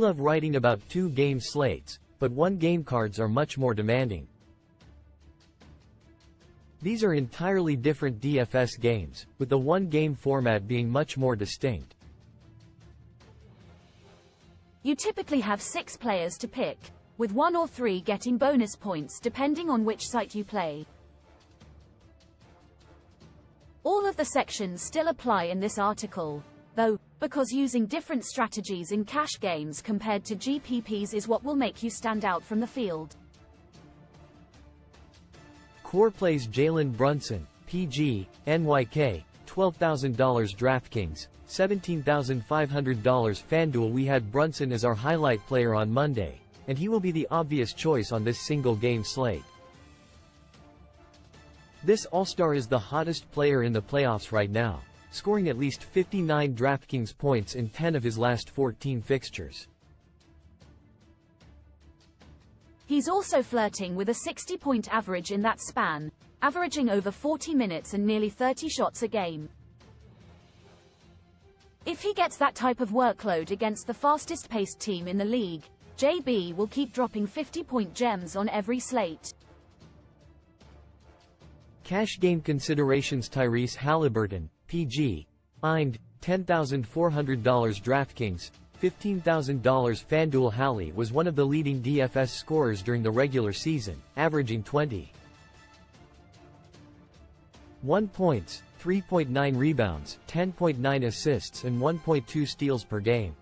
love writing about 2-game slates, but 1-game cards are much more demanding. These are entirely different DFS games, with the 1-game format being much more distinct. You typically have 6 players to pick, with 1 or 3 getting bonus points depending on which site you play. All of the sections still apply in this article, though, because using different strategies in cash games compared to GPPs is what will make you stand out from the field. Core plays Jalen Brunson, PG, NYK, $12,000 DraftKings, $17,500 FanDuel. We had Brunson as our highlight player on Monday, and he will be the obvious choice on this single-game slate. This All-Star is the hottest player in the playoffs right now, scoring at least 59 DraftKings points in 10 of his last 14 fixtures. He's also flirting with a 60-point average in that span, averaging over 40 minutes and nearly 30 shots a game. If he gets that type of workload against the fastest-paced team in the league, JB will keep dropping 50-point gems on every slate. Cash game considerations: Tyrese Halliburton, PG, IND, $10,400 DraftKings, $15,000 FanDuel. Halley was one of the leading DFS scorers during the regular season, averaging 20.1 points, 3.9 rebounds, 10.9 assists and 1.2 steals per game.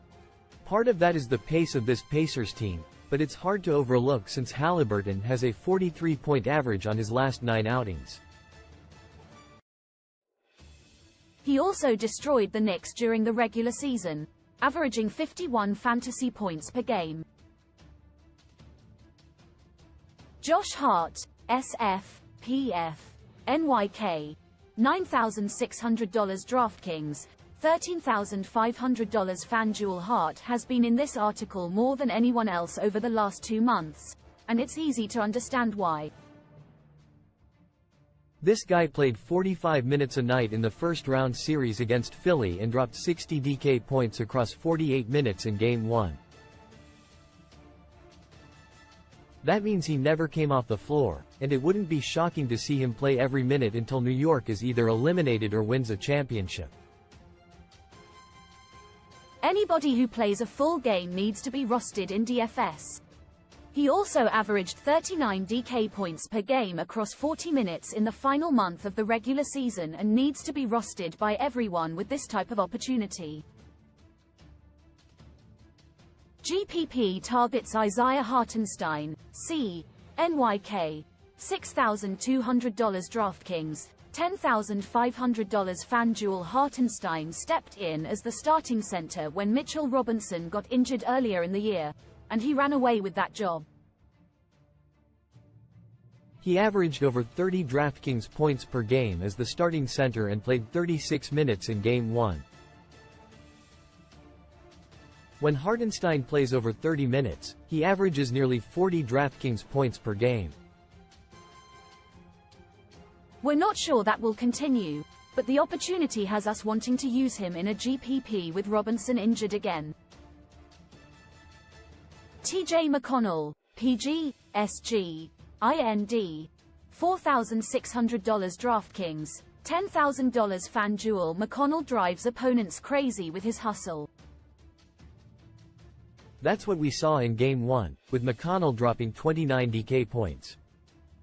Part of that is the pace of this Pacers team, but it's hard to overlook since Halliburton has a 43-point average on his last 9 outings. He also destroyed the Knicks during the regular season, averaging 51 fantasy points per game. Josh Hart, SF, PF, NYK, $9,600 DraftKings, $13,500 FanDuel. Hart has been in this article more than anyone else over the last 2 months, and it's easy to understand why. This guy played 45 minutes a night in the first-round series against Philly and dropped 60 DK points across 48 minutes in Game 1. That means he never came off the floor, and it wouldn't be shocking to see him play every minute until New York is either eliminated or wins a championship. Anybody who plays a full game needs to be rostered in DFS. He also averaged 39 DK points per game across 40 minutes in the final month of the regular season and needs to be rostered by everyone with this type of opportunity. GPP targets Isaiah Hartenstein, C. NYK, $6,200 DraftKings, $10,500 FanDuel. Hartenstein stepped in as the starting center when Mitchell Robinson got injured earlier in the year, and he ran away with that job. He averaged over 30 DraftKings points per game as the starting center and played 36 minutes in Game 1. When Hartenstein plays over 30 minutes, he averages nearly 40 DraftKings points per game. We're not sure that will continue, but the opportunity has us wanting to use him in a GPP with Robinson injured again. T.J. McConnell, PG, SG, IND, $4,600 DraftKings, $10,000 FanDuel. McConnell drives opponents crazy with his hustle. That's what we saw in Game 1, with McConnell dropping 29 DK points.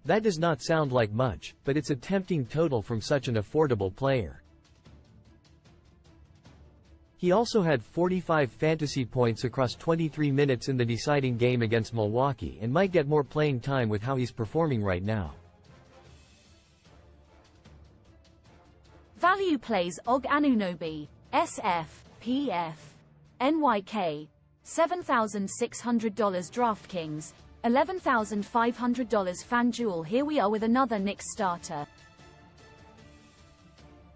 That does not sound like much, but it's a tempting total from such an affordable player. He also had 45 fantasy points across 23 minutes in the deciding game against Milwaukee and might get more playing time with how he's performing right now. Value plays Og Anunoby, SF, PF, NYK, $7,600 DraftKings, $11,500 FanDuel. Here we are with another Knicks starter.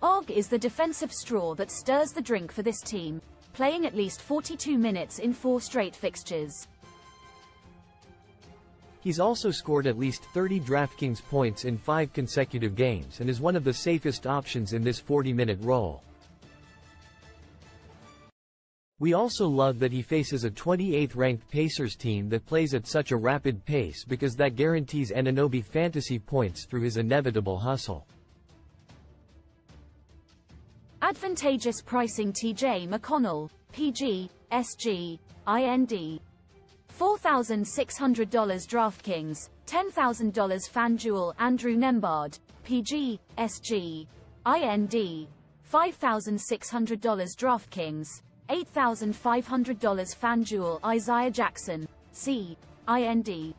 Og is the defensive straw that stirs the drink for this team, playing at least 42 minutes in 4 straight fixtures. He's also scored at least 30 DraftKings points in 5 consecutive games and is one of the safest options in this 40-minute role. We also love that he faces a 28th ranked Pacers team that plays at such a rapid pace because that guarantees Anunoby fantasy points through his inevitable hustle. Advantageous pricing. T.J. McConnell, PG, SG, IND. $4,600 DraftKings, $10,000 FanDuel. Andrew Nembhard, PG, SG, IND. $5,600 DraftKings, $8,500 FanDuel. Isaiah Jackson, C, IND.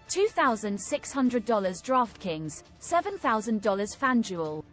$2,600 DraftKings, $7,000 FanDuel.